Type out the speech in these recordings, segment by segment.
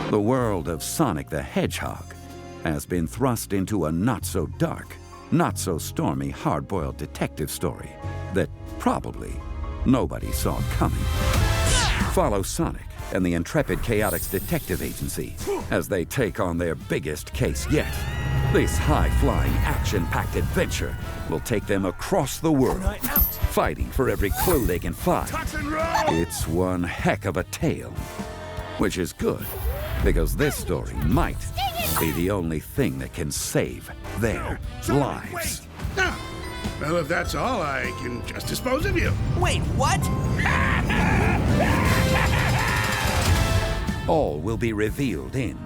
The world of Sonic the Hedgehog has been thrust into a not-so-dark, not-so-stormy hard-boiled detective story that probably nobody saw coming. Follow Sonic and the intrepid Chaotix Detective Agency as they take on their biggest case yet. This high-flying, action-packed adventure will take them across the world, fighting for every clue they can find. It's one heck of a tale, which is good, because this story might be the only thing that can save their lives. Well, if that's all, I can just dispose of you. Wait, what? All will be revealed in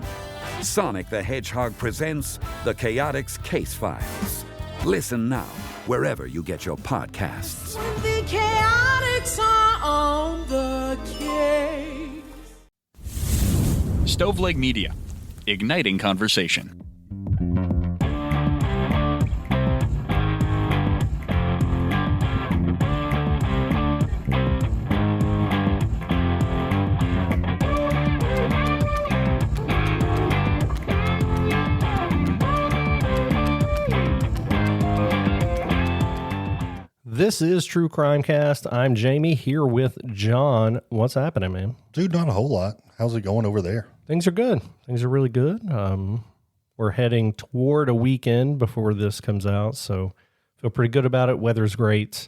Sonic the Hedgehog presents The Chaotix Case Files. Listen now, wherever you get your podcasts. When the Chaotix are on the case. Stoveleg Media, igniting conversation. This is True Crimecast. I'm Jamie here with John. What's happening, man? Dude, not a whole lot. How's it going over there? Things are good. Things are really good. We're heading toward a weekend before this comes out, so feel pretty good about it. Weather's great.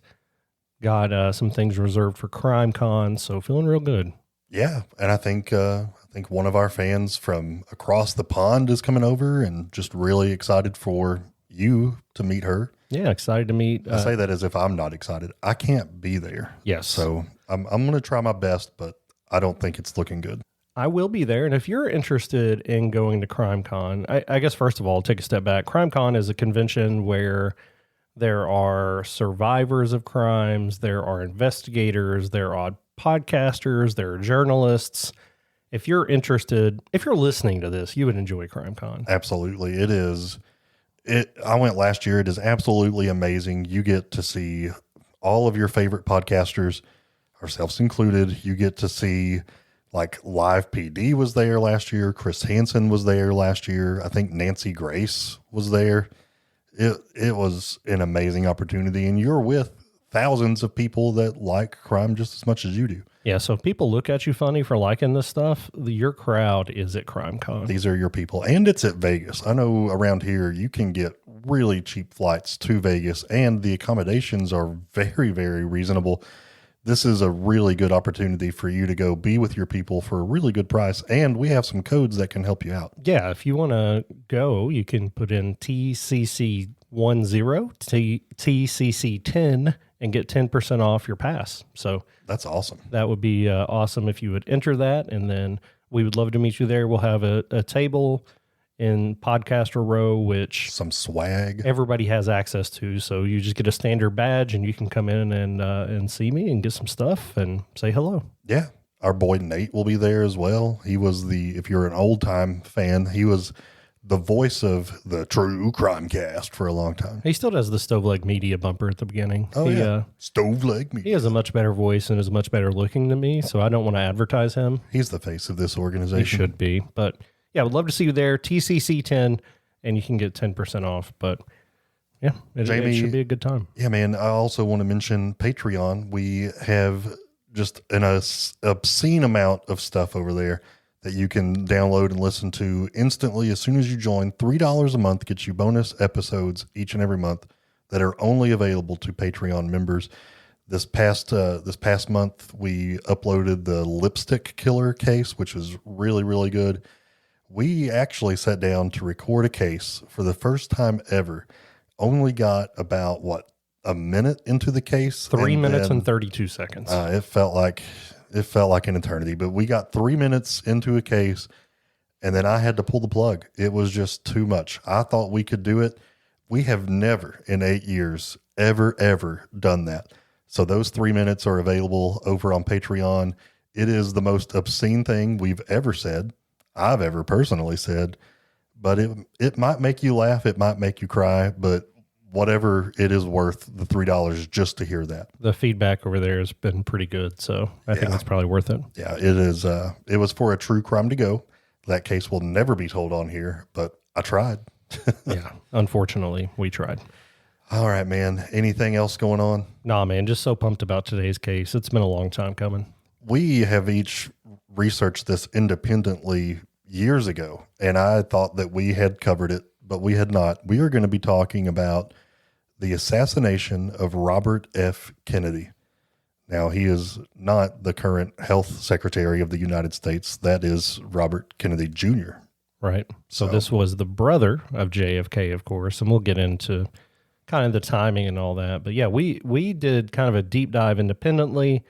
Got some things reserved for CrimeCon, so feeling real good. Yeah, and I think one of our fans from across the pond is coming over, and just really excited for you to meet her. Yeah, excited to meet. I say that as if I'm not excited. I can't be there. Yes. So I'm going to try my best, but I don't think it's looking good. I will be there. And if you're interested in going to CrimeCon, I guess, first of all, take a step back. CrimeCon is a convention where there are survivors of crimes, there are investigators, there are podcasters, there are journalists. If you're interested, if you're listening to this, you would enjoy CrimeCon. Absolutely. It is. I went last year. It is absolutely amazing. You get to see all of your favorite podcasters, ourselves included. You get to see, like, Live PD was there last year. Chris Hansen was there last year. I think Nancy Grace was there. It was an amazing opportunity, and you're with thousands of people that like crime just as much as you do. Yeah, so if people look at you funny for liking this stuff, your crowd is at CrimeCon. These are your people, and it's at Vegas. I know around here you can get really cheap flights to Vegas, and the accommodations are very, very reasonable. This is a really good opportunity for you to go be with your people for a really good price, and we have some codes that can help you out. Yeah, if you want to go, you can put in TCC10, TCC10, and get 10% off your pass. So that's awesome. That would be awesome if you would enter that, and then we would love to meet you there. We'll have a table in Podcaster Row, which some swag everybody has access to. So you just get a standard badge, and you can come in and see me and get some stuff and say hello. Yeah, our boy Nate will be there as well. He was if you're an old time fan, he was the voice of the True Crimecast for a long time. He still does the Stoveleg Media bumper at the beginning. Oh, yeah. Stoveleg Media. He has a much better voice and is much better looking than me, so I don't want to advertise him. He's the face of this organization. He should be. But yeah, I would love to see you there. TCC10, and you can get 10% off. But yeah, it should be a good time. Yeah, man. I also want to mention Patreon. We have just an obscene amount of stuff over there that you can download and listen to instantly as soon as you join. $3 a month gets you bonus episodes each and every month that are only available to Patreon members. This past month, we uploaded the lipstick killer case, which was really, really good. We actually sat down to record a case for the first time ever. Only got about, a minute into the case? 3 minutes and 32 seconds. It felt like an eternity, but we got 3 minutes into a case, and then I had to pull the plug. It was just too much. I thought we could do it. We have never in 8 years ever done that. So those 3 minutes are available over on Patreon. It is the most obscene thing we've ever said, I've ever personally said, but it might make you laugh. It might make you cry, but whatever it is worth, the $3 just to hear that. The feedback over there has been pretty good, so I think it's probably worth it. Yeah, it is. It was for a True Crime to Go. That case will never be told on here, but I tried. Yeah, unfortunately, we tried. All right, man. Anything else going on? Nah, man, just so pumped about today's case. It's been a long time coming. We have each researched this independently years ago, and I thought that we had covered it, but we had not. We are going to be talking about the assassination of Robert F. Kennedy. Now, he is not the current health secretary of the United States. That is Robert Kennedy Jr. Right. So this was the brother of JFK, of course, and we'll get into kind of the timing and all that. But yeah, we did kind of a deep dive independently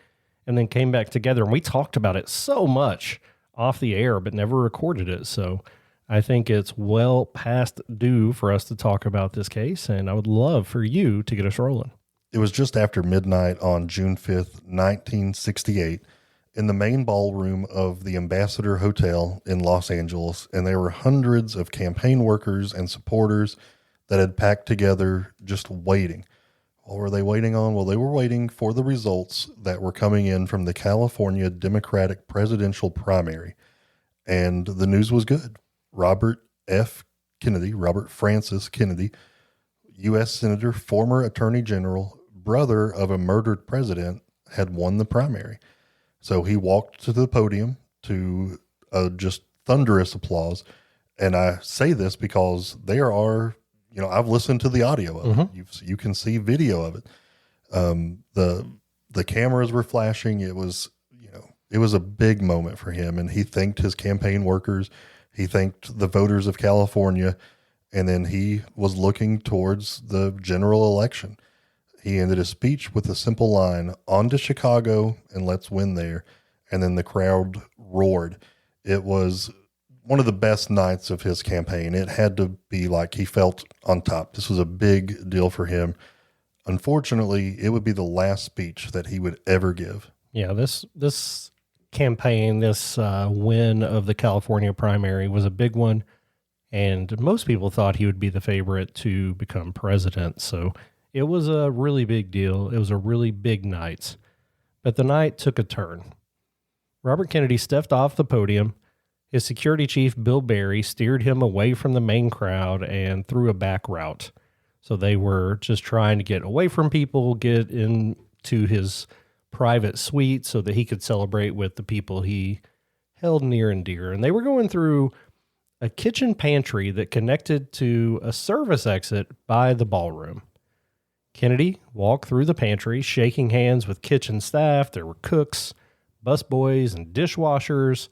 and then came back together, and we talked about it so much off the air, but never recorded it. So I think it's well past due for us to talk about this case, and I would love for you to get us rolling. It was just after midnight on June 5th, 1968, in the main ballroom of the Ambassador Hotel in Los Angeles, and there were hundreds of campaign workers and supporters that had packed together just waiting. What were they waiting on? Well, they were waiting for the results that were coming in from the California Democratic presidential primary, and the news was good. Robert Francis Kennedy, U.S. Senator, former Attorney General, brother of a murdered president, had won the primary. So he walked to the podium to just thunderous applause. And I say this because there are, I've listened to the audio of it. You can see video of it. The cameras were flashing. It was a big moment for him. And he thanked his campaign workers. He thanked the voters of California. And then he was looking towards the general election. He ended his speech with a simple line, "On to Chicago and let's win there." And then the crowd roared. It was one of the best nights of his campaign. It had to be like he felt on top. This was a big deal for him. Unfortunately, it would be the last speech that he would ever give. Yeah, this campaign, this win of the California primary was a big one. And most people thought he would be the favorite to become president. So it was a really big deal. It was a really big night. But the night took a turn. Robert Kennedy stepped off the podium. His security chief, Bill Barry, steered him away from the main crowd and through a back route. So they were just trying to get away from people, get into his private suite so that he could celebrate with the people he held near and dear. And they were going through a kitchen pantry that connected to a service exit by the ballroom. Kennedy walked through the pantry, shaking hands with kitchen staff. There were cooks, busboys, and dishwashers,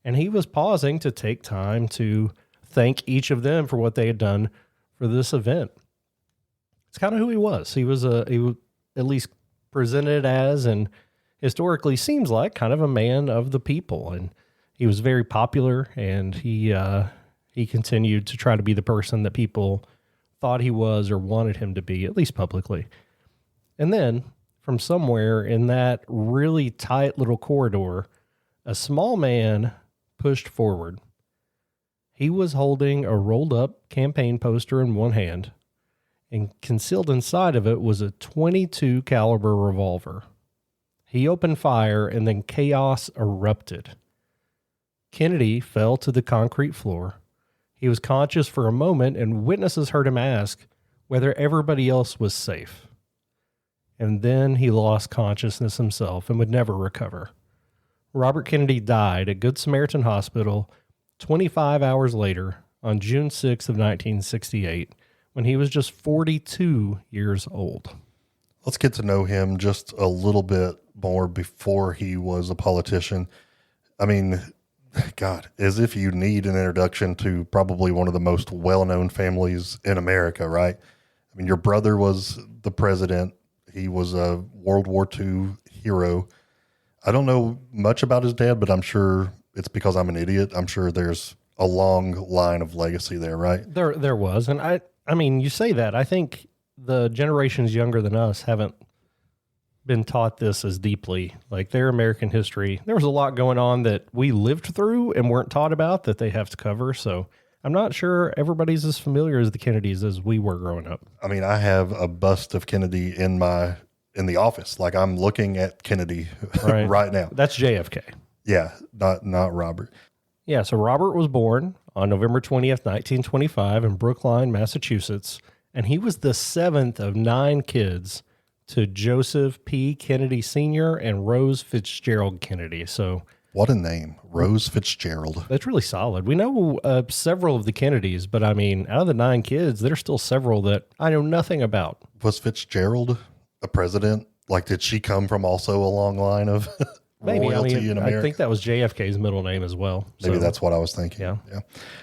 and he was pausing to take time to thank each of them for what they had done for this event. It's kind of who he was. He was at least presented as, and historically seems like, kind of a man of the people, and he was very popular, and he continued to try to be the person that people thought he was or wanted him to be, at least publicly. And then, from somewhere in that really tight little corridor, a small man pushed forward. He was holding a rolled-up campaign poster in one hand, and concealed inside of it was a .22 caliber revolver. He opened fire, and then chaos erupted. Kennedy fell to the concrete floor. He was conscious for a moment, and witnesses heard him ask whether everybody else was safe. And then he lost consciousness himself and would never recover. Robert Kennedy died at Good Samaritan Hospital 25 hours later on June 6th of 1968, when he was just 42 years old. Let's get to know him just a little bit more before he was a politician. I mean, God, as if you need an introduction to probably one of the most well-known families in America, right? I mean, your brother was the president. He was a World War II hero. I don't know much about his dad, but I'm sure it's because I'm an idiot. I'm sure there's a long line of legacy there, right? There was. And I mean, you say that. I think the generations younger than us haven't been taught this as deeply. Like their American history, there was a lot going on that we lived through and weren't taught about that they have to cover. So I'm not sure everybody's as familiar as the Kennedys as we were growing up. I mean, I have a bust of Kennedy in the office. Like I'm looking at Kennedy right now. That's JFK. Yeah, not Robert. Yeah, so Robert was born on November 20th, 1925 in Brookline, Massachusetts, and he was the 7th of 9 kids to Joseph P. Kennedy Sr. and Rose Fitzgerald Kennedy. So what a name, Rose Fitzgerald. that's really solid. We know several of the Kennedys, but I mean, out of the 9 kids, there's still several that I know nothing about. Was Fitzgerald a president? Like, did she come from also a long line of Maybe. royalty in America? I think that was JFK's middle name as well. Maybe So, that's what I was thinking. Yeah.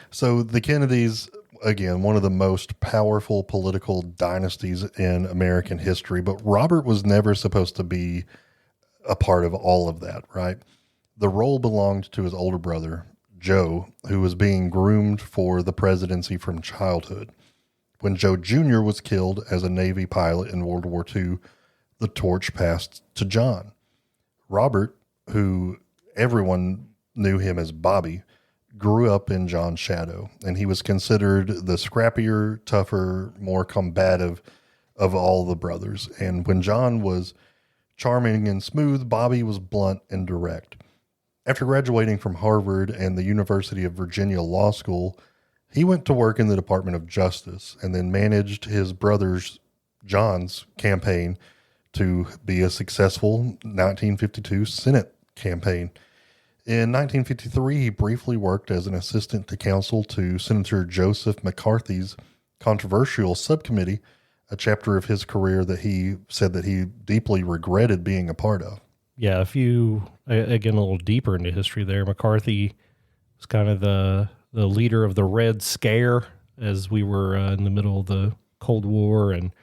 So the Kennedys, again, one of the most powerful political dynasties in American history, but Robert was never supposed to be a part of all of that, right? The role belonged to his older brother, Joe, who was being groomed for the presidency from childhood. When Joe Jr. was killed as a Navy pilot in World War II, the torch passed to John. Robert, who everyone knew him as Bobby, grew up in John's shadow, and he was considered the scrappier, tougher, more combative of all the brothers. And when John was charming and smooth, Bobby was blunt and direct. After graduating from Harvard and the University of Virginia Law School, he went to work in the Department of Justice and then managed his brother's, John's, campaign to be a successful 1952 Senate campaign. In 1953, he briefly worked as an assistant to counsel to Senator Joseph McCarthy's controversial subcommittee, a chapter of his career that he said that he deeply regretted being a part of. Yeah, if you, again, a little deeper into history there, McCarthy was kind of the leader of the Red Scare as we were in the middle of the Cold War and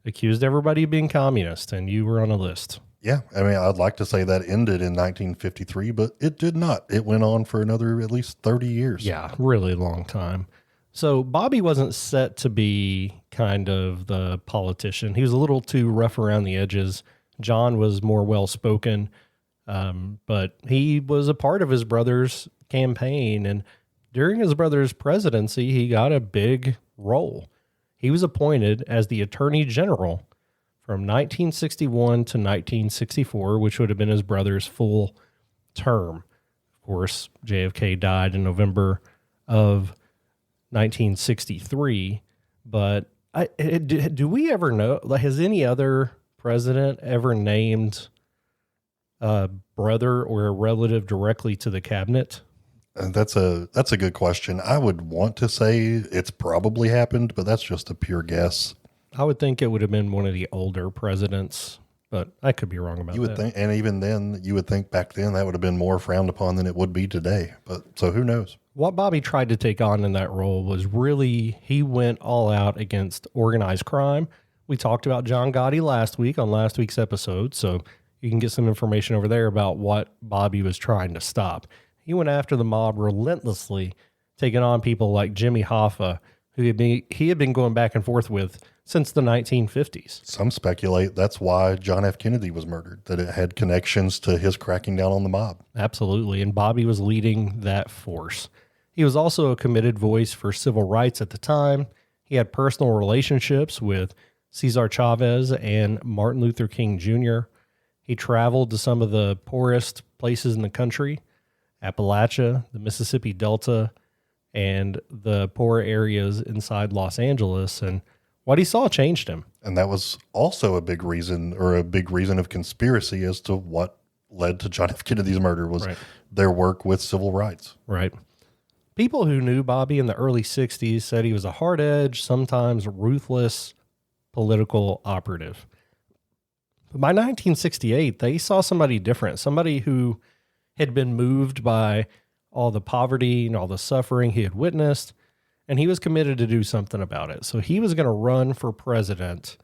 accused everybody of being communist, and you were on a list. Yeah, I mean, I'd like to say that ended in 1953, but it did not. It went on for another at least 30 years. Yeah, really long time. So Bobby wasn't set to be kind of the politician. He was a little too rough around the edges. John was more well-spoken, but he was a part of his brother's campaign, and during his brother's presidency, he got a big role. He was appointed as the Attorney General from 1961 to 1964, which would have been his brother's full term. Of course, JFK died in November of 1963, but do we ever know, like, has any other president ever named a brother or a relative directly to the cabinet? That's a good question. I would want to say it's probably happened, but that's just a pure guess. I would think it would have been one of the older presidents, but I could be wrong about that. You would think, and even then, you would think back then that would have been more frowned upon than it would be today. But so who knows? What Bobby tried to take on in that role was really, he went all out against organized crime. We talked about John Gotti last week on last week's episode, so you can get some information over there about what Bobby was trying to stop. He went after the mob relentlessly, taking on people like Jimmy Hoffa, who he had been going back and forth with since the 1950s. Some speculate that's why John F. Kennedy was murdered, that it had connections to his cracking down on the mob. Absolutely, and Bobby was leading that force. He was also a committed voice for civil rights at the time. He had personal relationships with Cesar Chavez and Martin Luther King Jr. He traveled to some of the poorest places in the country, Appalachia, the Mississippi Delta, and the poor areas inside Los Angeles, and what he saw changed him. And that was also a big reason of conspiracy as to what led to John F. Kennedy's murder was their work with civil rights. Right. People who knew Bobby in the early 60s said he was a hard-edged, sometimes ruthless political operative. But by 1968, they saw somebody different, somebody who had been moved by all the poverty and all the suffering he had witnessed, and he was committed to do something about it. So he was going to run for president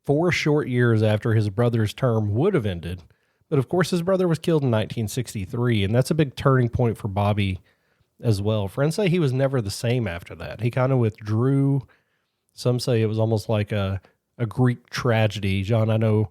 4 short years after his brother's term would have ended. But of course, his brother was killed in 1963, and that's a big turning point for Bobby as well. Friends say he was never the same after that. He kind of withdrew. Some say it was almost like a Greek tragedy. John, I know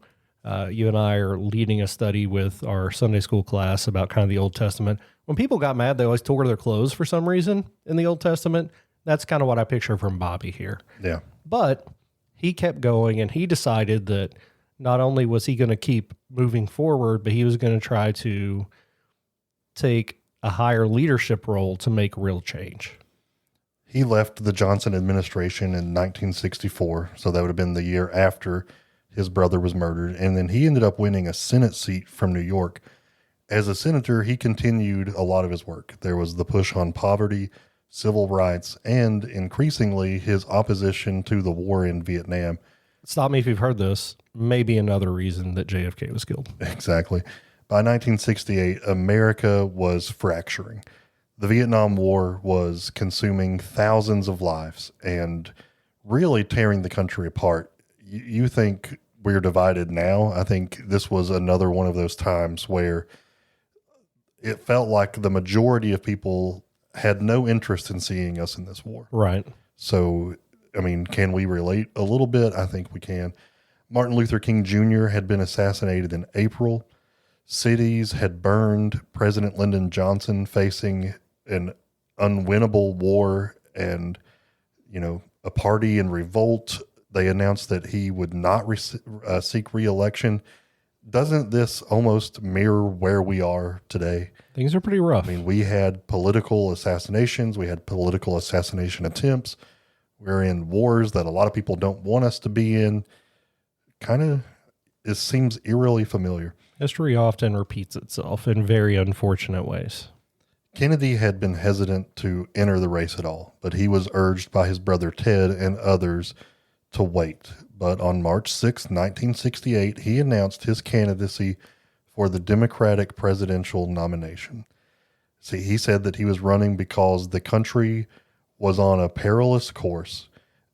you and I are leading a study with our Sunday school class about kind of the Old Testament. When people got mad, they always tore their clothes for some reason in the Old Testament. That's kind of what I picture from Bobby here. Yeah. But he kept going, and he decided that not only was he going to keep moving forward, but he was going to try to take a higher leadership role to make real change. He left the Johnson administration in 1964, so that would have been the year after his brother was murdered, and then he ended up winning a Senate seat from New York. As a senator, he continued a lot of his work. There was the push on poverty, civil rights, and increasingly his opposition to the war in Vietnam. Stop me if you've heard this. Maybe another reason that JFK was killed. Exactly. By 1968, America was fracturing. The Vietnam War was consuming thousands of lives and really tearing the country apart. You think we're divided now? I think this was another one of those times where it felt like the majority of people had no interest in seeing us in this war. Right. So, I mean, can we relate a little bit? I think we can. Martin Luther King Jr. had been assassinated in April. Cities had burned. President Lyndon Johnson facing an unwinnable war and, a party in revolt. They announced that he would not seek re-election. Doesn't this almost mirror where we are today? Things are pretty rough. I mean, we had political assassinations. We had political assassination attempts. We're in wars that a lot of people don't want us to be in. It seems eerily familiar. History often repeats itself in very unfortunate ways. Kennedy had been hesitant to enter the race at all, but he was urged by his brother Ted and others to wait. But on March 6, 1968, he announced his candidacy for the Democratic presidential nomination. See, he said that he was running because the country was on a perilous course,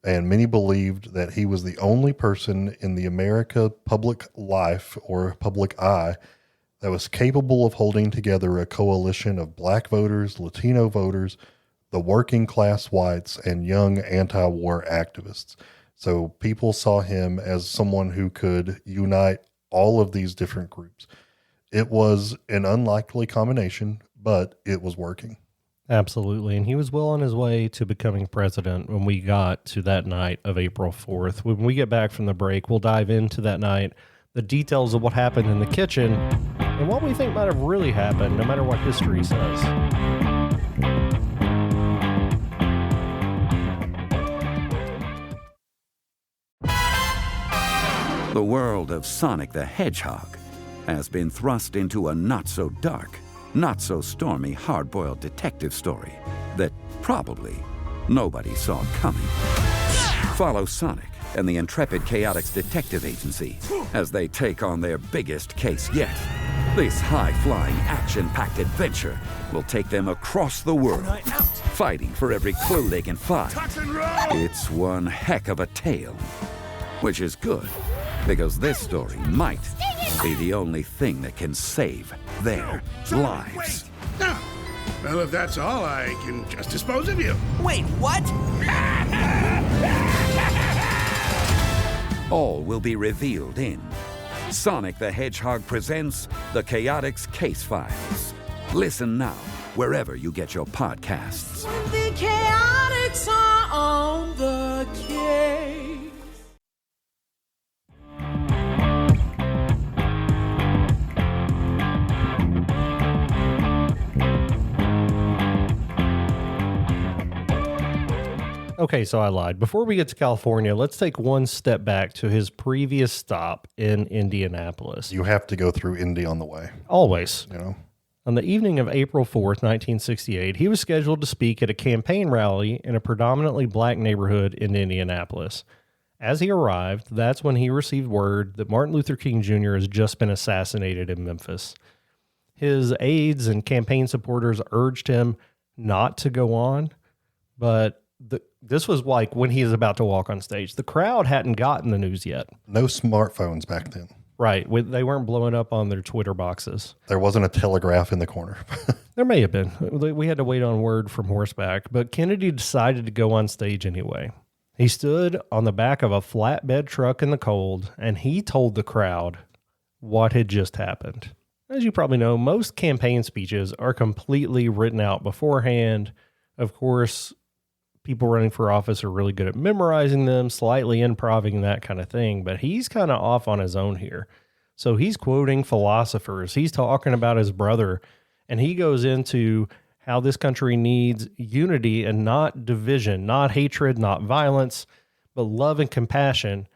and many believed that he was the only person in the America public life or public eye that was capable of holding together a coalition of black voters, Latino voters, the working class whites, and young anti-war activists. So people saw him as someone who could unite all of these different groups. It was an unlikely combination, but it was working. Absolutely. And he was well on his way to becoming president when we got to that night of April 4th. When we get back from the break, we'll dive into that night, the details of what happened in the kitchen, and what we think might have really happened, no matter what history says. The world of Sonic the Hedgehog has been thrust into a not-so-dark, not-so-stormy hard-boiled detective story that probably nobody saw coming. Follow Sonic and the intrepid Chaotix Detective Agency as they take on their biggest case yet. This high-flying, action-packed adventure will take them across the world, fighting for every clue they can find. It's one heck of a tale, which is good, because this story might be the only thing that can save their lives. No. Well, if that's all, I can just dispose of you. Wait, what? All will be revealed in Sonic the Hedgehog presents The Chaotix Case Files. Listen now, wherever you get your podcasts. When the chaotics are on the case. Okay, so I lied. Before we get to California, let's take one step back to his previous stop in Indianapolis. You have to go through Indy on the way. Always. You On the evening of April 4th, 1968, he was scheduled to speak at a campaign rally in a predominantly black neighborhood in Indianapolis. As he arrived, that's when he received word that Martin Luther King Jr. has just been assassinated in Memphis. His aides and campaign supporters urged him not to go on, but this was like when he was about to walk on stage. The crowd hadn't gotten the news yet. No smartphones back then. Right. They weren't blowing up on their Twitter boxes. There wasn't a telegraph in the corner. There may have been. We had to wait on word from horseback, but Kennedy decided to go on stage anyway. He stood on the back of a flatbed truck in the cold, and he told the crowd what had just happened. As you probably know, most campaign speeches are completely written out beforehand. Of course, people running for office are really good at memorizing them, slightly improvising, that kind of thing. But he's kind of off on his own here. So he's quoting philosophers. He's talking about his brother And he goes into how this country needs unity and not division, not hatred, not violence, but love and compassion.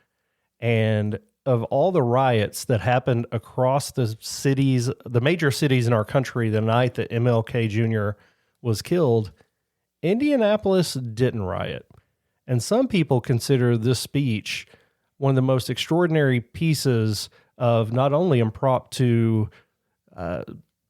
And of all the riots that happened across the cities, the major cities in our country, the night that MLK Jr. was killed, Indianapolis didn't riot. And some people consider this speech one of the most extraordinary pieces of not only impromptu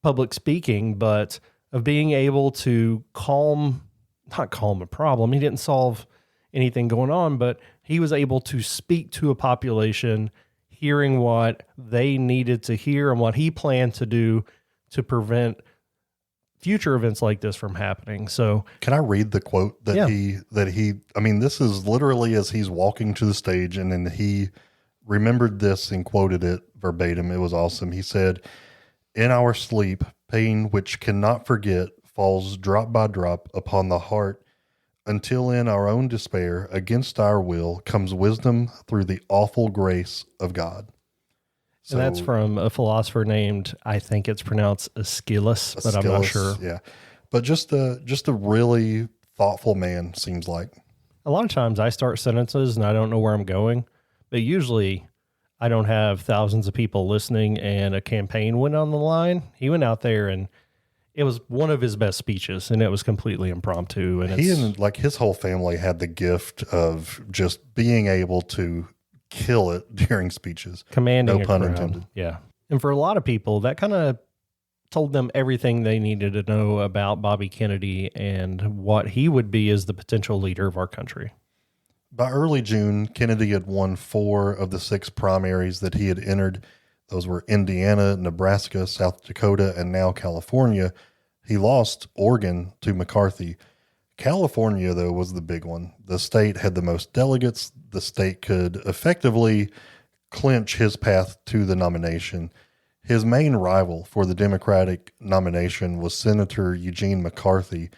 public speaking, but of being able to not calm a problem. He didn't solve anything going on, but he was able to speak to a population, hearing what they needed to hear and what he planned to do to prevent future events like this from happening. So can I read the quote that I mean, this is literally as he's walking to the stage, and then he remembered this and quoted it verbatim. It was awesome. He said, "In our sleep, pain which cannot forget falls drop by drop upon the heart, until in our own despair, against our will, comes wisdom through the awful grace of God." So, and that's from a philosopher named, I think it's pronounced Aeschylus, but I'm not sure. Yeah. But just a really thoughtful man, seems like. A lot of times I start sentences and I don't know where I'm going, but usually I don't have thousands of people listening and a campaign went on the line. He went out there and it was one of his best speeches, and it was completely impromptu. And he and like his whole family had the gift of just being able to kill it during speeches. Commanding no pun intended. Yeah. And for a lot of people, that kind of told them everything they needed to know about Bobby Kennedy and what he would be as the potential leader of our country. By early June, Kennedy had won 4 of the 6 primaries that he had entered. Those were Indiana, Nebraska, South Dakota, and now California. He lost Oregon to McCarthy. California, though, was the big one. The state had the most delegates. The state could effectively clinch his path to the nomination. His main rival for the Democratic nomination was Senator Eugene McCarthy,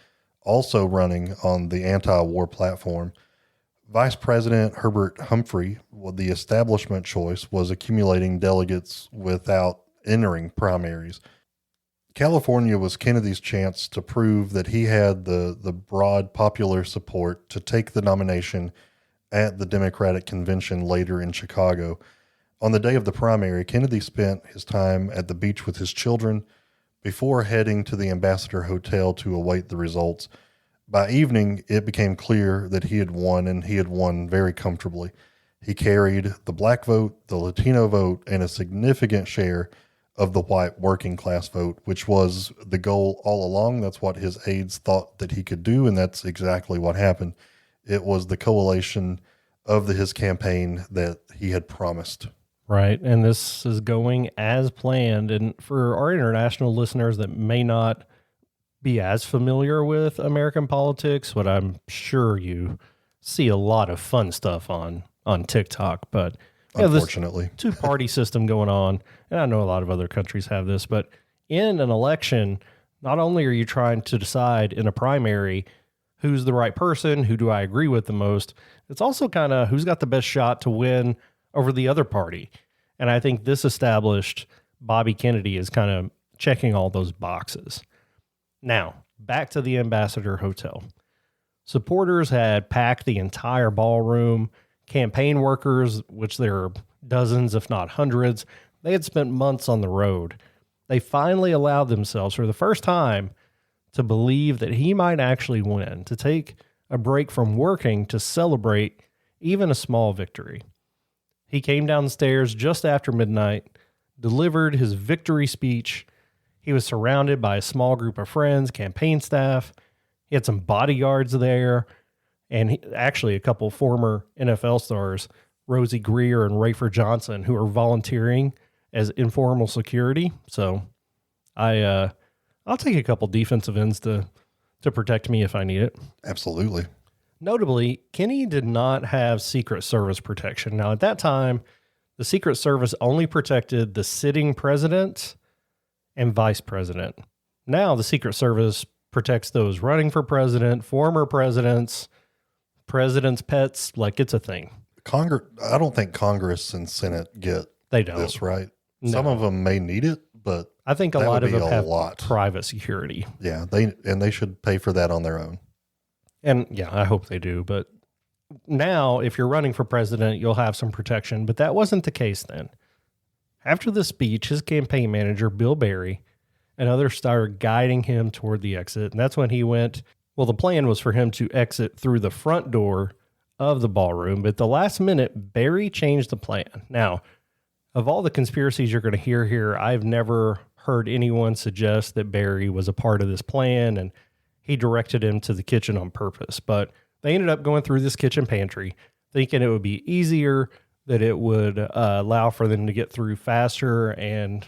also running on the anti-war platform. Vice President Herbert Humphrey, the establishment choice, was accumulating delegates without entering primaries. California was Kennedy's chance to prove that he had the broad popular support to take the nomination at the Democratic convention later in Chicago. On the day of the primary, Kennedy spent his time at the beach with his children before heading to the Ambassador Hotel to await the results. By evening, it became clear that he had won, and he had won very comfortably. He carried the black vote, the Latino vote, and a significant share of the white working class vote, which was the goal all along. That's what his aides thought that he could do, and that's exactly what happened. It was the coalition of his campaign that he had promised. Right, and this is going as planned. And for our international listeners that may not be as familiar with American politics, what I'm sure you see a lot of fun stuff on TikTok, but unfortunately, this two-party system going on, and I know a lot of other countries have this, but in an election, not only are you trying to decide in a primary who's the right person, who do I agree with the most, it's also kind of who's got the best shot to win over the other party. And I think this established Bobby Kennedy is kind of checking all those boxes. Now, back to the Ambassador Hotel. Supporters had packed the entire ballroom. Campaign workers, which there are dozens, if not hundreds, they had spent months on the road. They finally allowed themselves for the first time to believe that he might actually win, to take a break from working to celebrate even a small victory. He came down the stairs just after midnight, delivered his victory speech. He was surrounded by a small group of friends, campaign staff. He had some bodyguards there, and actually a couple former NFL stars, Rosie Greer and Rafer Johnson, who are volunteering as informal security. So I'll take a couple defensive ends to protect me if I need it. Absolutely. Notably, Kenny did not have Secret Service protection. Now, at that time, the Secret Service only protected the sitting president and vice president. Now, the Secret Service protects those running for president, former presidents, president's pets, like it's a thing. I don't think Congress and Senate get they don't. this, right? No. Some of them may need it, but I think a that lot would of be them a have lot. private security. Yeah, they should pay for that on their own. And yeah, I hope they do. But now, if you're running for president, you'll have some protection. But that wasn't the case then. After the speech, his campaign manager, Bill Barry, and others started guiding him toward the exit. And that's when he went. Well, the plan was for him to exit through the front door of the ballroom. But at the last minute, Barry changed the plan. Now, of all the conspiracies you're going to hear here, I've never heard anyone suggest that Barry was a part of this plan and he directed him to the kitchen on purpose. But they ended up going through this kitchen pantry, thinking it would be easier, that it would allow for them to get through faster and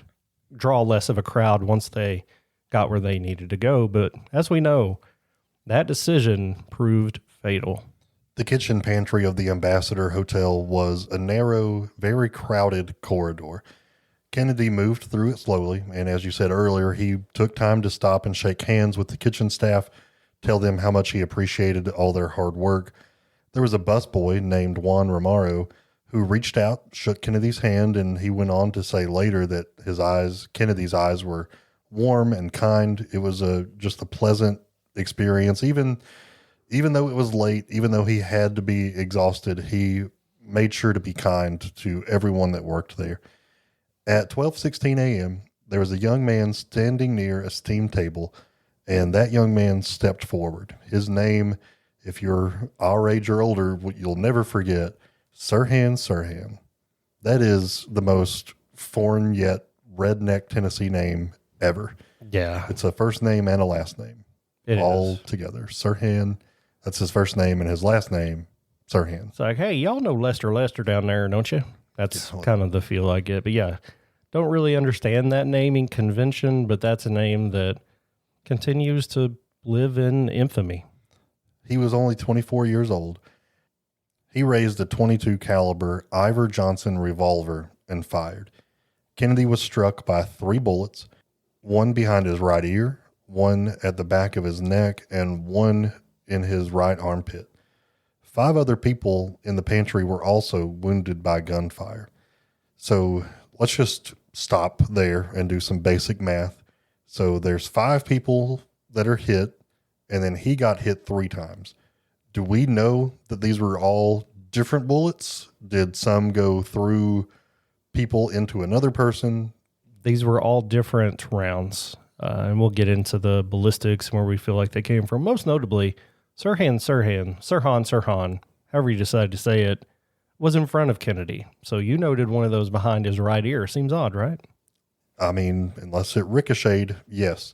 draw less of a crowd once they got where they needed to go. But as we know, that decision proved fatal. The kitchen pantry of the Ambassador Hotel was a narrow, very crowded corridor. Kennedy moved through it slowly, and as you said earlier, he took time to stop and shake hands with the kitchen staff, tell them how much he appreciated all their hard work. There was a busboy named Juan Romero who reached out, shook Kennedy's hand, and he went on to say later that Kennedy's eyes were warm and kind. It was just a pleasant experience. Even though it was late, even though he had to be exhausted, he made sure to be kind to everyone that worked there. At 12:16 a.m., there was a young man standing near a steam table, and that young man stepped forward. His name, if you're our age or older, you'll never forget, Sirhan Sirhan. That is the most foreign yet redneck Tennessee name ever. Yeah. It's a first name and a last name. All together. Sirhan, that's his first name, and his last name, Sirhan. It's like, hey, y'all know Lester down there, don't you? That's kind of the feel I get. But yeah, don't really understand that naming convention, but that's a name that continues to live in infamy. He was only 24 years old. He raised a .22 caliber Ivor Johnson revolver and fired. Kennedy was struck by 3 bullets, one behind his right ear, one at the back of his neck, and one in his right armpit. 5 other people in the pantry were also wounded by gunfire. So let's just stop there and do some basic math. So there's 5 people that are hit, and then he got hit 3 times. Do we know that these were all different bullets? Did some go through people into another person? These were all different rounds, and we'll get into the ballistics and where we feel like they came from. Most notably, Sirhan, however you decide to say it, was in front of Kennedy. So you noted one of those behind his right ear. Seems odd, right? I mean, unless it ricocheted, yes.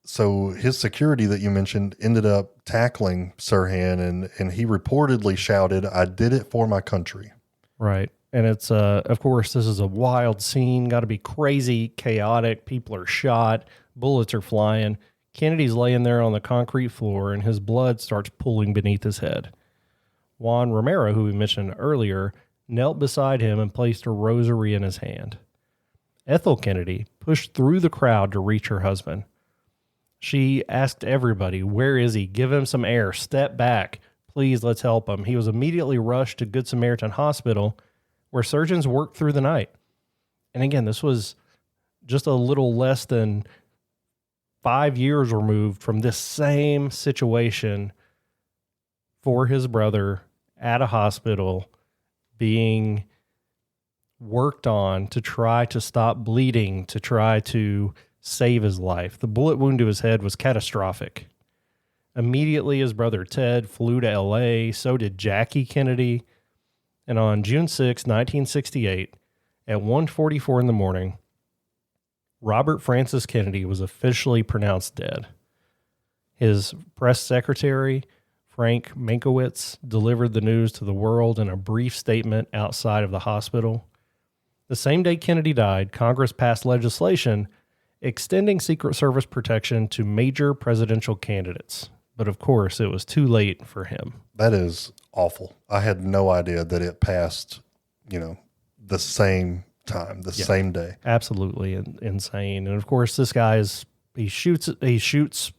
So his security that you mentioned ended up tackling Sirhan, and he reportedly shouted, "I did it for my country." Right. And it's, of course, this is a wild scene, got to be crazy, chaotic. People are shot, bullets are flying. Kennedy's laying there on the concrete floor, and his blood starts pooling beneath his head. Juan Romero, who we mentioned earlier, knelt beside him and placed a rosary in his hand. Ethel Kennedy pushed through the crowd to reach her husband. She asked everybody, "Where is he? Give him some air. Step back. Please, let's help him." He was immediately rushed to Good Samaritan Hospital, where surgeons worked through the night. And again, this was just a little less than 5 years removed from this same situation for his brother at a hospital being worked on to try to stop bleeding, to try to save his life. The bullet wound to his head was catastrophic. Immediately, his brother Ted flew to L.A., so did Jackie Kennedy. And on June 6, 1968, at 1:44 in the morning, Robert Francis Kennedy was officially pronounced dead. His press secretary, Frank Mankiewicz, delivered the news to the world in a brief statement outside of the hospital. The same day Kennedy died, Congress passed legislation extending Secret Service protection to major presidential candidates. But of course, it was too late for him. That is awful. I had no idea that it passed, the same time, the same day. Absolutely insane. And of course, this guy he shoots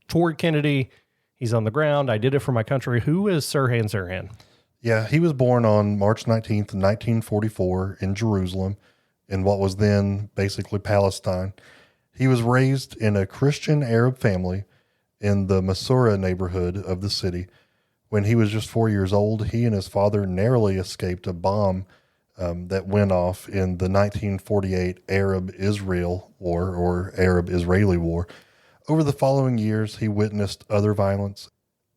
toward Kennedy. He's on the ground. "I did it for my country." Who is Sirhan Sirhan? Yeah, he was born on March 19th, 1944 in Jerusalem. in what was then basically Palestine. He was raised in a Christian Arab family in the Masura neighborhood of the city. When he was just 4 years old, he and his father narrowly escaped a bomb that went off in the 1948 Arab-Israel War, or Arab-Israeli War. Over the following years, he witnessed other violence,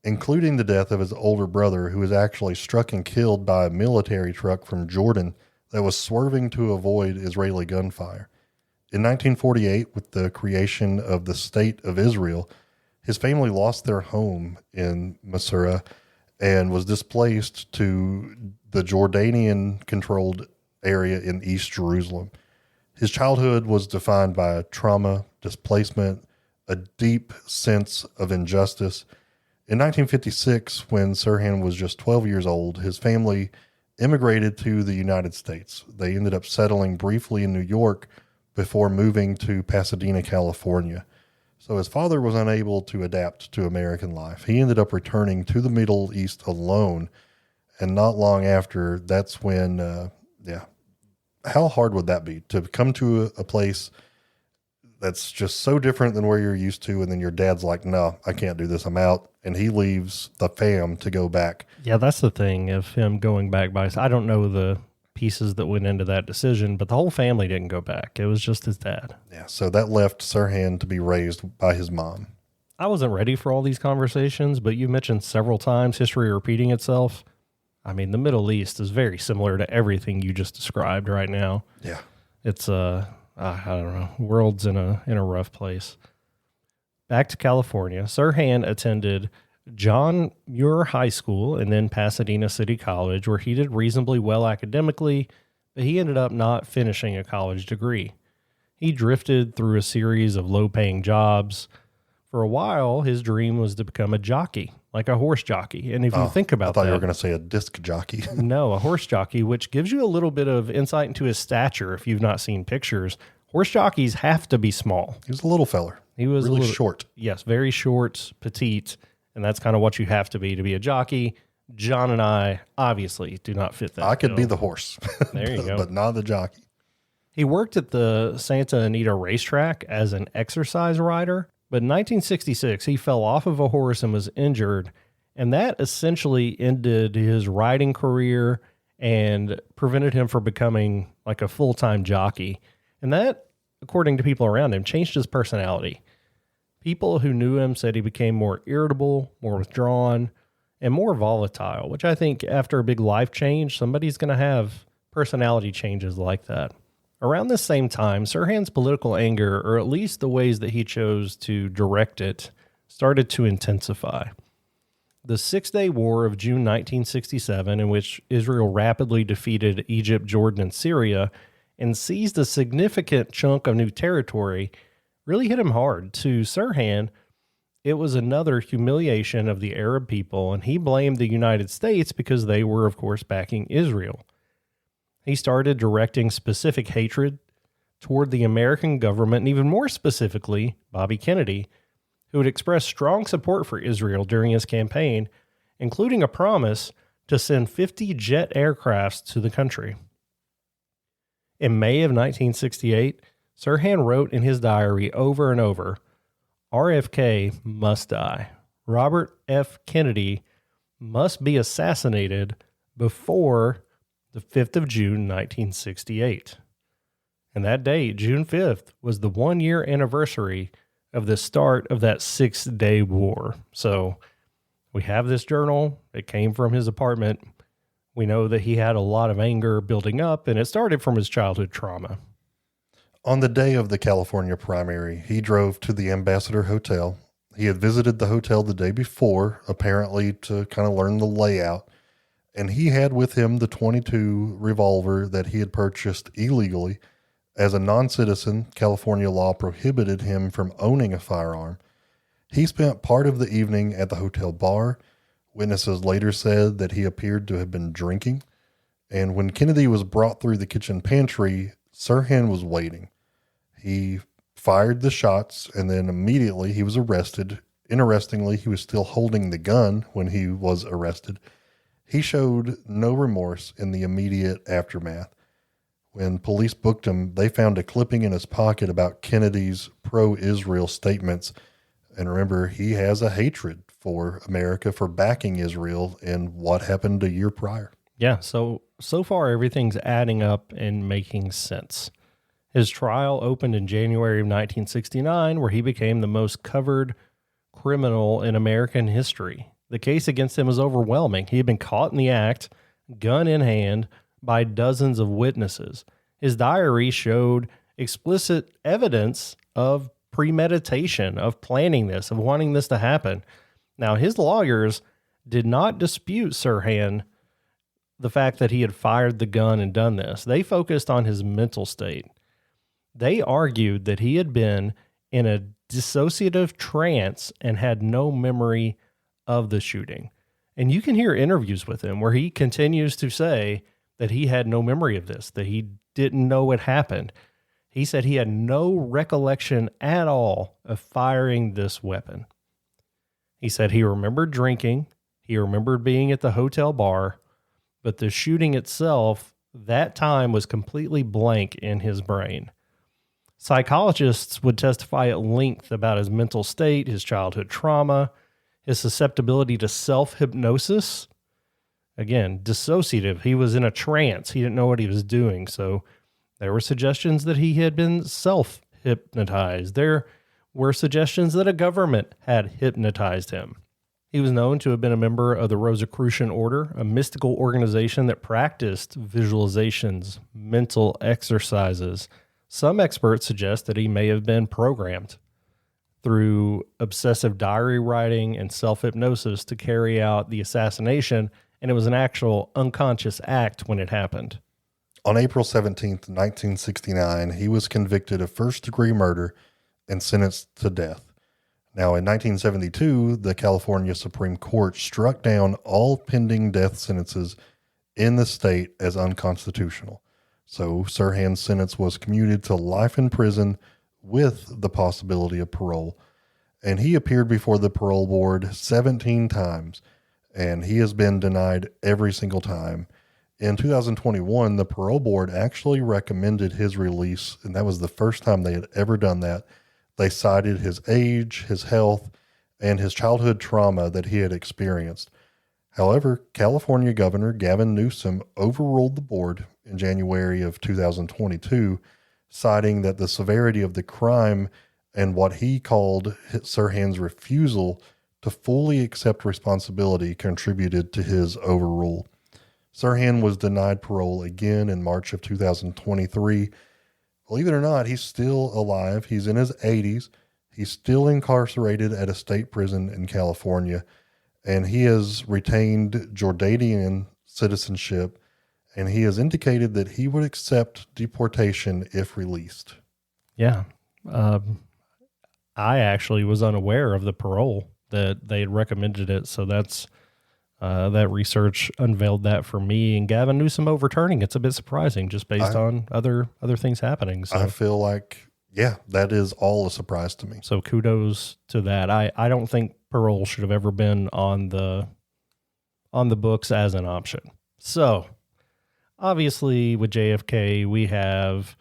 including the death of his older brother, who was actually struck and killed by a military truck from Jordan that was swerving to avoid Israeli gunfire. In 1948, with the creation of the State of Israel, his family lost their home in Masura and was displaced to the Jordanian-controlled area in East Jerusalem. His childhood was defined by trauma, displacement, a deep sense of injustice. In 1956, when Sirhan was just 12 years old, his family immigrated to the United States. They ended up settling briefly in New York before moving to Pasadena, California. So his father was unable to adapt to American life. He ended up returning to the Middle East alone. And not long after, that's when, how hard would that be to come to a place that's just so different than where you're used to, and then your dad's like, no, I can't do this, I'm out, and he leaves the fam to go back. Yeah, that's the thing of him going back by. I don't know the pieces that went into that decision, but the whole family didn't go back. It was just his dad. Yeah, so that left Sirhan to be raised by his mom. I wasn't ready for all these conversations, but you mentioned several times history repeating itself. I mean, the Middle East is very similar to everything you just described right now. Yeah. It's I don't know, world's in a rough place. Back to California, Sirhan attended John Muir High School and then Pasadena City College, where he did reasonably well academically, but he ended up not finishing a college degree. He drifted through a series of low-paying jobs. For a while, his dream was to become a jockey, like a horse jockey. And if you think about that... I thought you were going to say a disc jockey. No, a horse jockey, which gives you a little bit of insight into his stature if you've not seen pictures. Horse jockeys have to be small. He was a little feller. He was really short. Yes, very short, petite, and that's kind of what you have to be a jockey. John and I obviously do not fit that. I could be the horse. There you go. But not the jockey. He worked at the Santa Anita racetrack as an exercise rider, but in 1966 he fell off of a horse and was injured, and that essentially ended his riding career and prevented him from becoming like a full-time jockey. And that, according to people around him, changed his personality. People who knew him said he became more irritable, more withdrawn, and more volatile, which I think after a big life change, somebody's going to have personality changes like that. Around this same time, Sirhan's political anger, or at least the ways that he chose to direct it, started to intensify. The Six-Day War of June 1967, in which Israel rapidly defeated Egypt, Jordan, and Syria, and seized a significant chunk of new territory, really hit him hard. To Sirhan, it was another humiliation of the Arab people, and he blamed the United States because they were, of course, backing Israel. He started directing specific hatred toward the American government, and even more specifically, Bobby Kennedy, who had expressed strong support for Israel during his campaign, including a promise to send 50 jet aircrafts to the country. In May of 1968, Sirhan wrote in his diary over and over, RFK must die. Robert F. Kennedy must be assassinated before the 5th of June, 1968. And that date, June 5th, was the 1-year anniversary of the start of that 6-day war. So we have this journal. It came from his apartment. We know that he had a lot of anger building up, and it started from his childhood trauma. On the day of the California primary, he drove to the Ambassador Hotel. He had visited the hotel the day before, apparently to kind of learn the layout, and he had with him the .22 revolver that he had purchased illegally. As a non-citizen, California law prohibited him from owning a firearm. He spent part of the evening at the hotel bar. Witnesses later said that he appeared to have been drinking, and when Kennedy was brought through the kitchen pantry, Sirhan was waiting. He fired the shots, and then immediately he was arrested. Interestingly, he was still holding the gun when he was arrested. He showed no remorse in the immediate aftermath. When police booked him, they found a clipping in his pocket about Kennedy's pro-Israel statements. And remember, he has a hatred for America for backing Israel in what happened a year prior. Yeah, so far everything's adding up and making sense. His trial opened in January of 1969, where he became the most covered criminal in American history. The case against him was overwhelming. He had been caught in the act, gun in hand, by dozens of witnesses. His diary showed explicit evidence of premeditation, of planning this, of wanting this to happen. Now, his lawyers did not dispute Sirhan the fact that he had fired the gun and done this. They focused on his mental state. They argued that he had been in a dissociative trance and had no memory of the shooting. And you can hear interviews with him where he continues to say that he had no memory of this, that he didn't know it happened. He said he had no recollection at all of firing this weapon. He said he remembered drinking, he remembered being at the hotel bar, but the shooting itself, that time was completely blank in his brain. Psychologists would testify at length about his mental state, his childhood trauma, his susceptibility to self-hypnosis. Again, dissociative. He was in a trance. He didn't know what he was doing. So there were suggestions that he had been self-hypnotized. There were suggestions that a government had hypnotized him. He was known to have been a member of the Rosicrucian Order, a mystical organization that practiced visualizations, mental exercises. Some experts suggest that he may have been programmed through obsessive diary writing and self-hypnosis to carry out the assassination, and it was an actual unconscious act when it happened. On April 17th, 1969, he was convicted of first-degree murder and sentenced to death. Now, in 1972, the California Supreme Court struck down all pending death sentences in the state as unconstitutional. So Sirhan's sentence was commuted to life in prison with the possibility of parole. And he appeared before the parole board 17 times, and he has been denied every single time. In 2021, the parole board actually recommended his release, and that was the first time they had ever done that. They cited his age, his health, and his childhood trauma that he had experienced. However, California Governor Gavin Newsom overruled the board in January of 2022, citing that the severity of the crime and what he called Sirhan's refusal to fully accept responsibility contributed to his overrule. Sirhan was denied parole again in March of 2023. Believe it or not, he's still alive. He's in his 80s. He's still incarcerated at a state prison in California, and he has retained Jordanian citizenship, and he has indicated that he would accept deportation if released. Yeah. I actually was unaware of the parole, that they had recommended it. So that's, that research unveiled that for me, and Gavin Newsom overturning. It's a bit surprising just based on other things happening. So I feel like, yeah, that is all a surprise to me. So kudos to that. I don't think parole should have ever been on the books as an option. So obviously with JFK, we have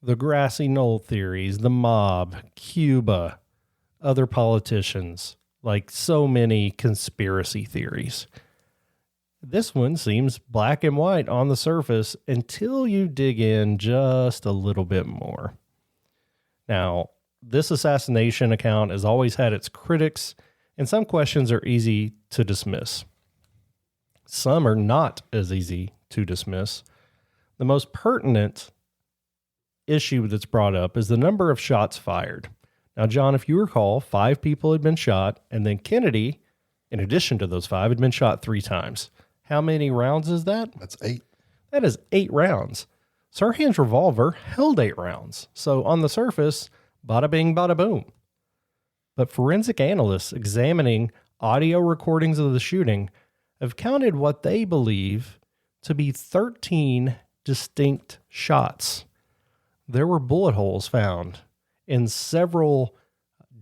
the grassy knoll theories, the mob, Cuba, other politicians, like so many conspiracy theories. This one seems black and white on the surface until you dig in just a little bit more. Now, this assassination account has always had its critics, and some questions are easy to dismiss. Some are not as easy to dismiss. The most pertinent issue that's brought up is the number of shots fired. Now, John, if you recall, 5 people had been shot, and then Kennedy, in addition to those 5, had been shot 3 times. How many rounds is that? That's 8. That is 8 rounds. Sirhan's revolver held 8 rounds. So on the surface, bada bing, bada boom. But forensic analysts examining audio recordings of the shooting have counted what they believe to be 13 distinct shots. There were bullet holes found in several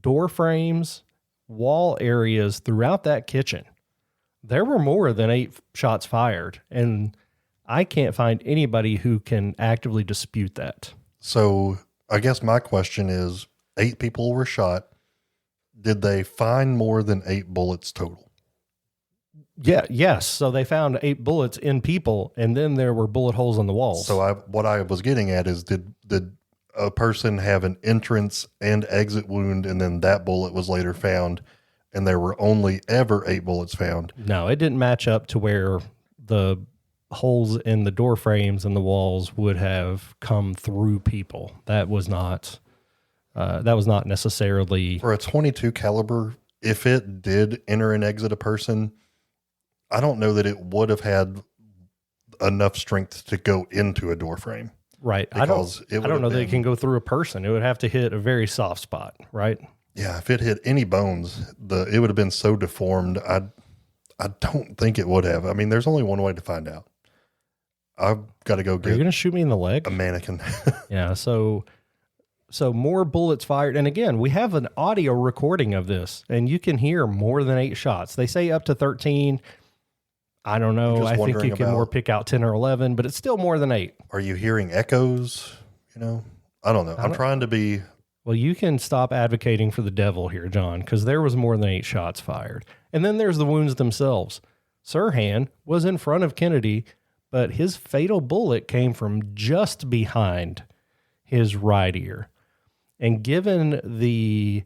door frames, wall areas throughout that kitchen. There were more than 8 shots fired. And I can't find anybody who can actively dispute that. So I guess my question is, 8 people were shot. Did they find more than 8 bullets total? Yeah. Yes. So they found 8 bullets in people, and then there were bullet holes in the walls. So what I was getting at is, did a person have an entrance and exit wound, and then that bullet was later found, and there were only ever 8 bullets found? No, it didn't match up to where the holes in the door frames and the walls would have come through people. That was not necessarily For a .22 caliber. If it did enter and exit a person, I don't know that it would have had enough strength to go into a door frame. right. I don't know that it can go through a person. It would have to hit a very soft spot, right? Yeah, if it hit any bones, it would have been so deformed. I don't think it would have. I mean, there's only one way to find out. I've got to go Are you get going to shoot me in the leg? a mannequin. Yeah. So more bullets fired. And again, we have an audio recording of this, and you can hear more than 8 shots. They say up to 13. I don't know. Just I think wondering you can about- more pick out 10 or 11, but it's still more than 8. Are you hearing echoes? I don't know. I'm trying to be. Well, you can stop advocating for the devil here, John, because there was more than 8 shots fired. And then there's the wounds themselves. Sirhan was in front of Kennedy, but his fatal bullet came from just behind his right ear. And given the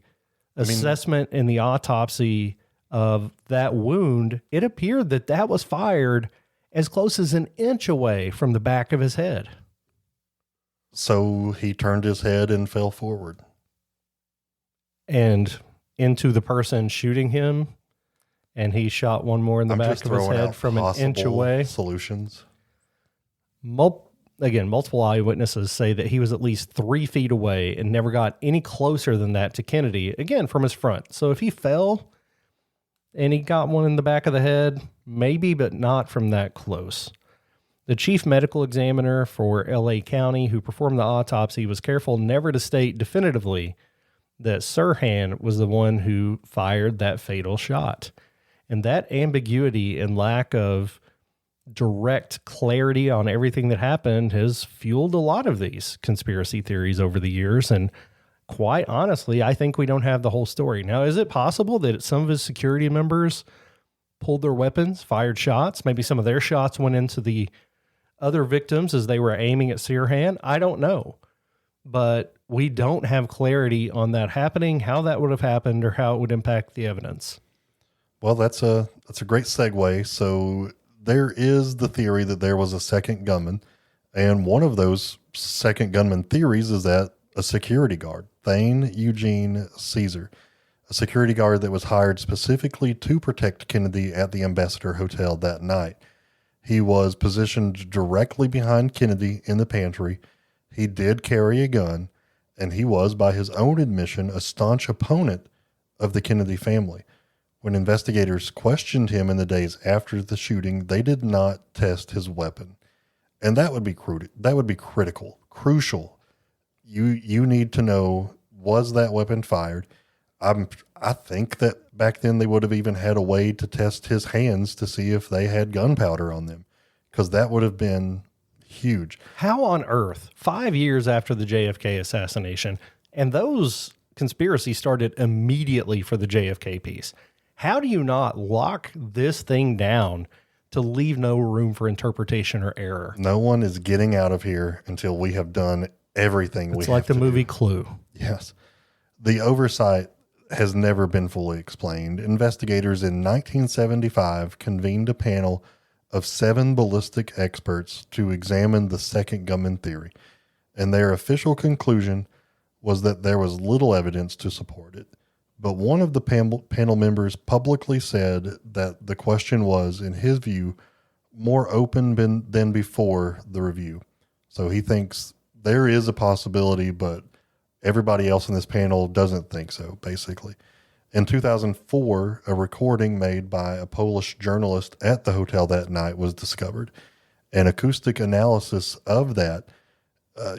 assessment in the autopsy of that wound, it appeared that was fired as close as an inch away from the back of his head. So he turned his head and fell forward. And into the person shooting him, and he shot one more in the back of his head from an inch away. Solutions. Multiple eyewitnesses say that he was at least 3 feet away and never got any closer than that to Kennedy, again, from his front. So if he fell and he got one in the back of the head, maybe, but not from that close. The chief medical examiner for LA County, who performed the autopsy, was careful never to state definitively that Sirhan was the one who fired that fatal shot. And that ambiguity and lack of direct clarity on everything that happened has fueled a lot of these conspiracy theories over the years. And quite honestly, I think we don't have the whole story. Now, is it possible that some of his security members pulled their weapons, fired shots? Maybe some of their shots went into the other victims as they were aiming at Sirhan? I don't know. But we don't have clarity on that happening, how that would have happened, or how it would impact the evidence. Well, that's a great segue. So there is the theory that there was a second gunman, and one of those second gunman theories is that a security guard, Thane Eugene Caesar, a security guard that was hired specifically to protect Kennedy at the Ambassador Hotel that night. He was positioned directly behind Kennedy in the pantry. He did carry a gun, and he was, by his own admission, a staunch opponent of the Kennedy family. When investigators questioned him in the days after the shooting, they did not test his weapon. And that would be crucial. You need to know, was that weapon fired? I think that back then they would have even had a way to test his hands to see if they had gunpowder on them, because that would have been huge. How on earth, 5 years after the JFK assassination, and those conspiracies started immediately for the JFK piece, how do you not lock this thing down to leave no room for interpretation or error? No one is getting out of here until we have done everything we have to do. It's like the movie Clue. Yes. The oversight has never been fully explained. Investigators in 1975 convened a panel of 7 ballistic experts to examine the second gunman theory, and their official conclusion was that there was little evidence to support it. But one of the panel members publicly said that the question was, in his view, more open than before the review. So he thinks there is a possibility, but everybody else in this panel doesn't think so, basically. In 2004, a recording made by a Polish journalist at the hotel that night was discovered. An acoustic analysis of that,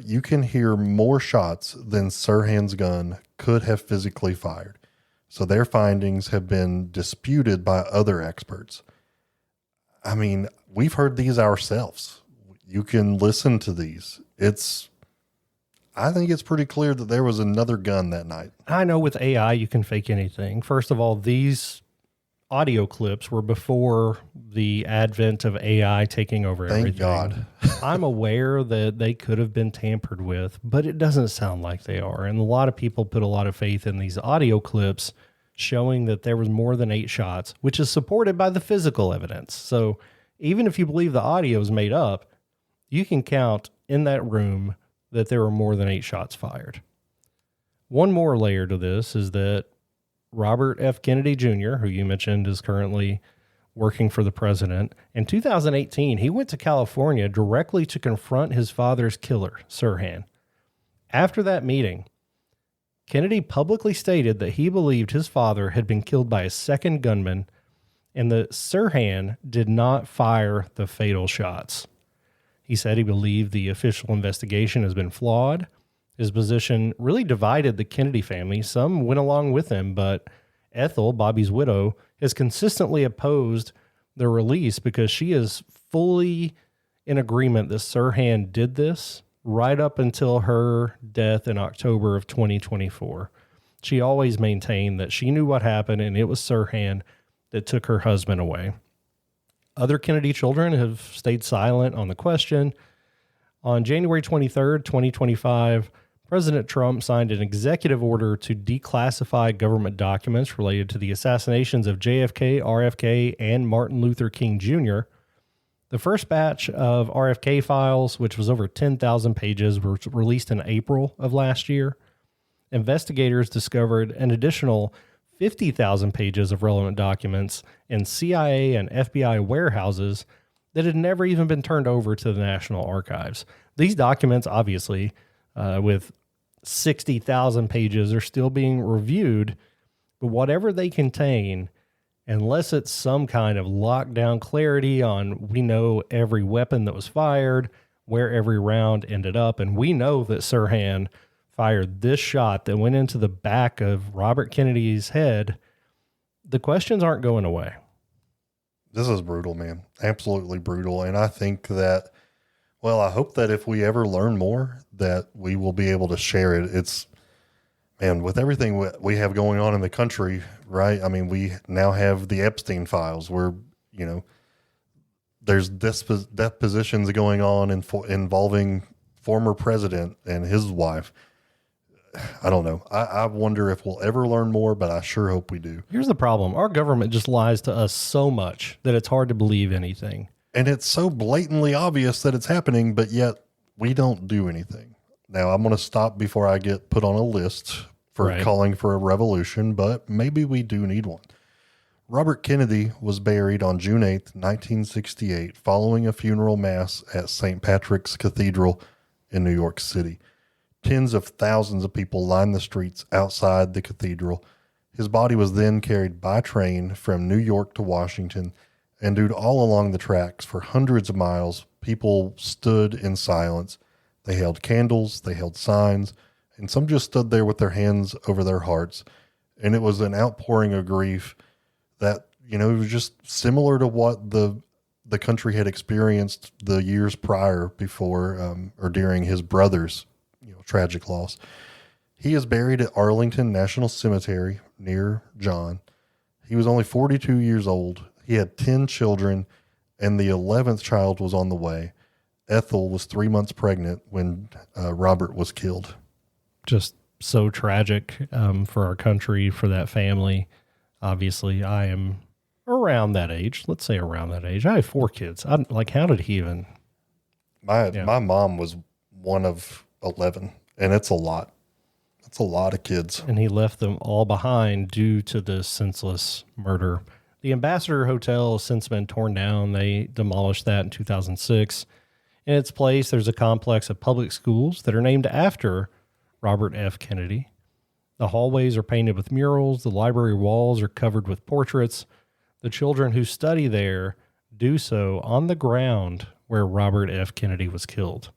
you can hear more shots than Sirhan's gun could have physically fired. So their findings have been disputed by other experts. I mean, we've heard these ourselves. You can listen to these. I think it's pretty clear that there was another gun that night. I know with AI, you can fake anything. First of all, these audio clips were before the advent of AI taking over everything. Thank God. I'm aware that they could have been tampered with, but it doesn't sound like they are. And a lot of people put a lot of faith in these audio clips showing that there was more than 8 shots, which is supported by the physical evidence. So even if you believe the audio is made up, you can count in that room that there were more than 8 shots fired. One more layer to this is that Robert F. Kennedy Jr., who you mentioned is currently working for the president, in 2018, he went to California directly to confront his father's killer, Sirhan. After that meeting, Kennedy publicly stated that he believed his father had been killed by a second gunman and that Sirhan did not fire the fatal shots. He said he believed the official investigation has been flawed. His position really divided the Kennedy family. Some went along with him, but Ethel, Bobby's widow, has consistently opposed the release because she is fully in agreement that Sirhan did this right up until her death in October of 2024. She always maintained that she knew what happened and it was Sirhan that took her husband away. Other Kennedy children have stayed silent on the question. On January 23rd, 2025, President Trump signed an executive order to declassify government documents related to the assassinations of JFK, RFK, and Martin Luther King Jr. The first batch of RFK files, which was over 10,000 pages, were released in April of last year. Investigators discovered an additional 50,000 pages of relevant documents in CIA and FBI warehouses that had never even been turned over to the National Archives. These documents, obviously, with 60,000 pages, are still being reviewed, but whatever they contain, unless it's some kind of lockdown clarity on we know every weapon that was fired, where every round ended up, and we know that Sirhan fired this shot that went into the back of Robert Kennedy's head, the questions aren't going away. This is brutal, man. Absolutely brutal. And I think that, well, I hope that if we ever learn more, that we will be able to share it. It's, man, with everything we have going on in the country, right? I mean, we now have the Epstein files where, you know, there's depositions going on involving former president and his wife. I don't know. I wonder if we'll ever learn more, but I sure hope we do. Here's the problem. Our government just lies to us so much that it's hard to believe anything. And it's so blatantly obvious that it's happening, but yet we don't do anything. Now, I'm going to stop before I get put on a list for calling for a revolution, but maybe we do need one. Robert Kennedy was buried on June 8th, 1968, following a funeral mass at St. Patrick's Cathedral in New York City. Tens of thousands of people lined the streets outside the cathedral. His body was then carried by train from New York to Washington, and dude, all along the tracks for hundreds of miles, people stood in silence. They held candles, they held signs, and some just stood there with their hands over their hearts. And it was an outpouring of grief that, you know, it was just similar to what the country had experienced the years prior before or during his brother's tragic loss. He is buried at Arlington National Cemetery near John. He was only 42 years old. He had 10 children, and the 11th child was on the way. Ethel was 3 months pregnant when Robert was killed. Just so tragic for our country, for that family. Obviously, I am around that age. Let's say around that age. I have 4 kids. How did he even? My mom was one of 11, and it's a lot. It's a lot of kids. And he left them all behind due to this senseless murder. The Ambassador Hotel has since been torn down. They demolished that in 2006. In its place, there's a complex of public schools that are named after Robert F. Kennedy. The hallways are painted with murals. The library walls are covered with portraits. The children who study there do so on the ground where Robert F. Kennedy was killed.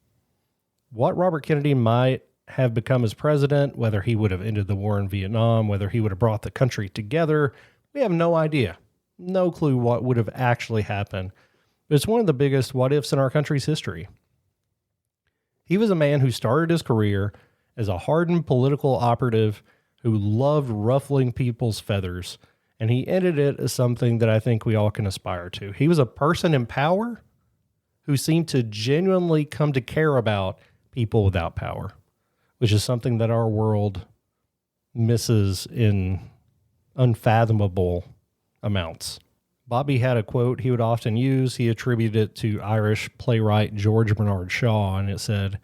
What Robert Kennedy might have become as president, whether he would have ended the war in Vietnam, whether he would have brought the country together, we have no idea. No clue what would have actually happened. It's one of the biggest what ifs in our country's history. He was a man who started his career as a hardened political operative who loved ruffling people's feathers, and he ended it as something that I think we all can aspire to. He was a person in power who seemed to genuinely come to care about people without power, which is something that our world misses in unfathomable amounts. Bobby had a quote he would often use. He attributed it to Irish playwright George Bernard Shaw, and it said,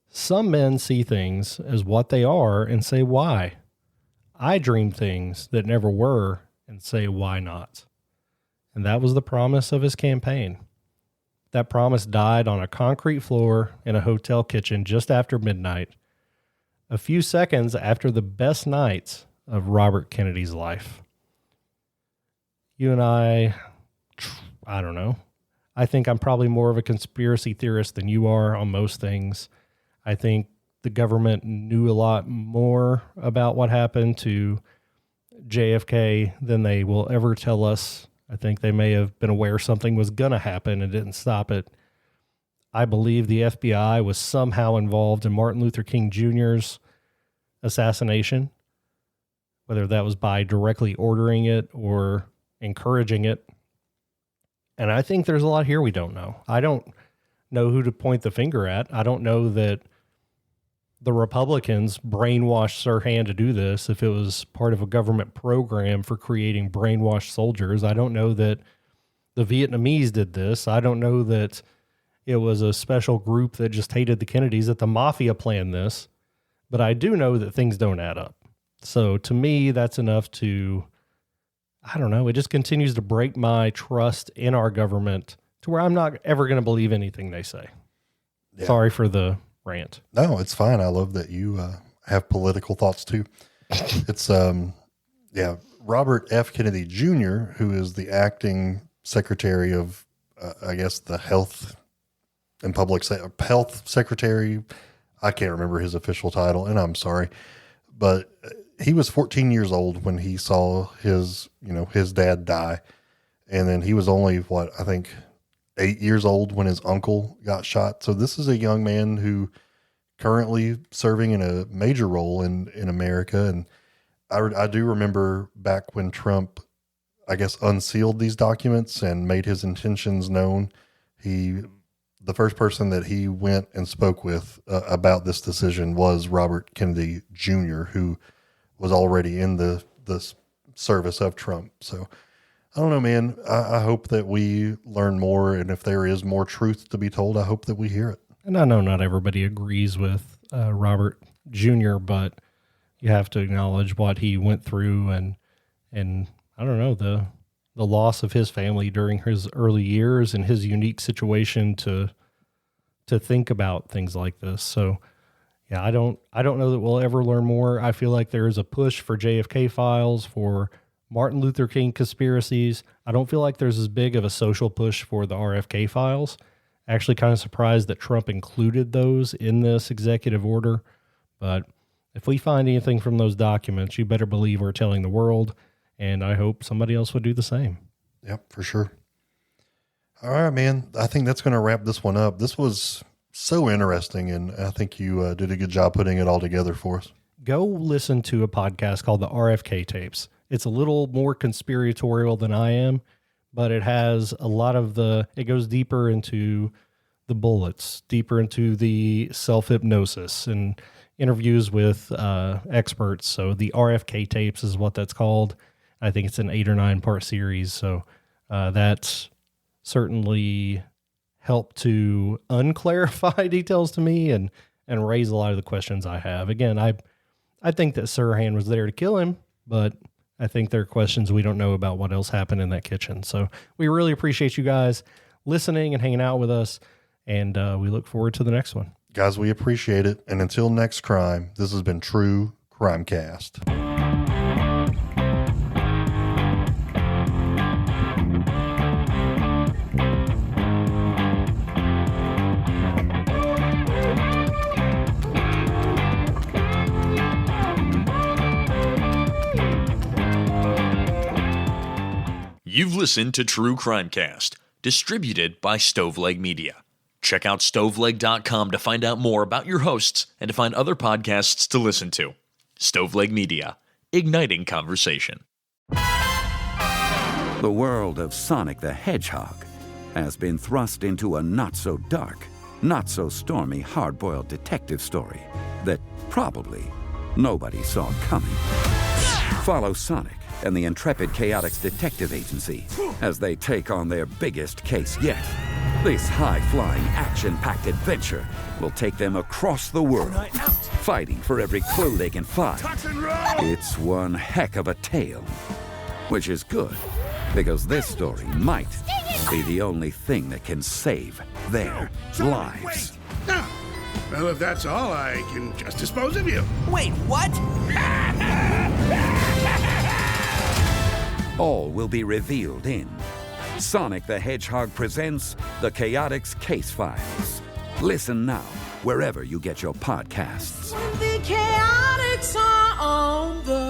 "Some men see things as what they are and say why. I dream things that never were and say why not." And that was the promise of his campaign. That promise died on a concrete floor in a hotel kitchen just after midnight, a few seconds after the best nights of Robert Kennedy's life. You and I don't know. I think I'm probably more of a conspiracy theorist than you are on most things. I think the government knew a lot more about what happened to JFK than they will ever tell us. I think they may have been aware something was going to happen and didn't stop it. I believe the FBI was somehow involved in Martin Luther King Jr.'s assassination, whether that was by directly ordering it or encouraging it. And I think there's a lot here we don't know. I don't know who to point the finger at. I don't know that the Republicans brainwashed Sirhan to do this if it was part of a government program for creating brainwashed soldiers. I don't know that the Vietnamese did this. I don't know that it was a special group that just hated the Kennedys, that the mafia planned this. But I do know that things don't add up. So to me, that's enough to, I don't know, it just continues to break my trust in our government to where I'm not ever going to believe anything they say. Yeah. Sorry for the rant. No, it's fine. I love that you have political thoughts too. It's Robert F. Kennedy Jr., who is the acting secretary of, I guess, the health and health secretary. I can't remember his official title, and I'm sorry, but he was 14 years old when he saw his dad die. And then he was only, 8 years old when his uncle got shot. So this is a young man who currently serving in a major role in America. And I do remember back when Trump, I guess, unsealed these documents and made his intentions known. The first person that he went and spoke with about this decision was Robert Kennedy Jr., who was already in the service of Trump. So I don't know, man. I hope that we learn more, and if there is more truth to be told, I hope that we hear it. And I know not everybody agrees with Robert Jr., but you have to acknowledge what he went through, and I don't know, the loss of his family during his early years and his unique situation to think about things like this. So yeah, I don't know that we'll ever learn more. I feel like there is a push for JFK files, for Martin Luther King conspiracies. I don't feel like there's as big of a social push for the RFK files. Actually kind of surprised that Trump included those in this executive order. But if we find anything from those documents, you better believe we're telling the world, and I hope somebody else would do the same. Yep, for sure. All right, man. I think that's going to wrap this one up. This was so interesting, and I think you did a good job putting it all together for us. Go listen to a podcast called the RFK Tapes. It's a little more conspiratorial than I am, but it has a lot of it goes deeper into the bullets, deeper into the self-hypnosis and interviews with experts. So the RFK Tapes is what that's called. I think it's an 8 or 9 part series. So that's certainly helped to unclarify details to me and raise a lot of the questions I have. Again, I think that Sirhan was there to kill him, but I think there are questions we don't know about what else happened in that kitchen. So we really appreciate you guys listening and hanging out with us, and we look forward to the next one. Guys, we appreciate it. And until next crime, this has been True Crimecast. You've listened to True Crimecast, distributed by Stoveleg Media. Check out stoveleg.com to find out more about your hosts and to find other podcasts to listen to. Stoveleg Media, igniting conversation. The world of Sonic the Hedgehog has been thrust into a not-so-dark, not-so-stormy hard-boiled detective story that probably nobody saw coming. Follow Sonic and the intrepid Chaotix Detective Agency as they take on their biggest case yet. This high-flying, action-packed adventure will take them across the world, fighting for every clue they can find. It's one heck of a tale, which is good, because this story might be the only thing that can save their lives. No. Well, if that's all, I can just dispose of you. Wait, what? All will be revealed in Sonic the Hedgehog presents the Chaotix Case Files. Listen now, wherever you get your podcasts. When the chaotics are on the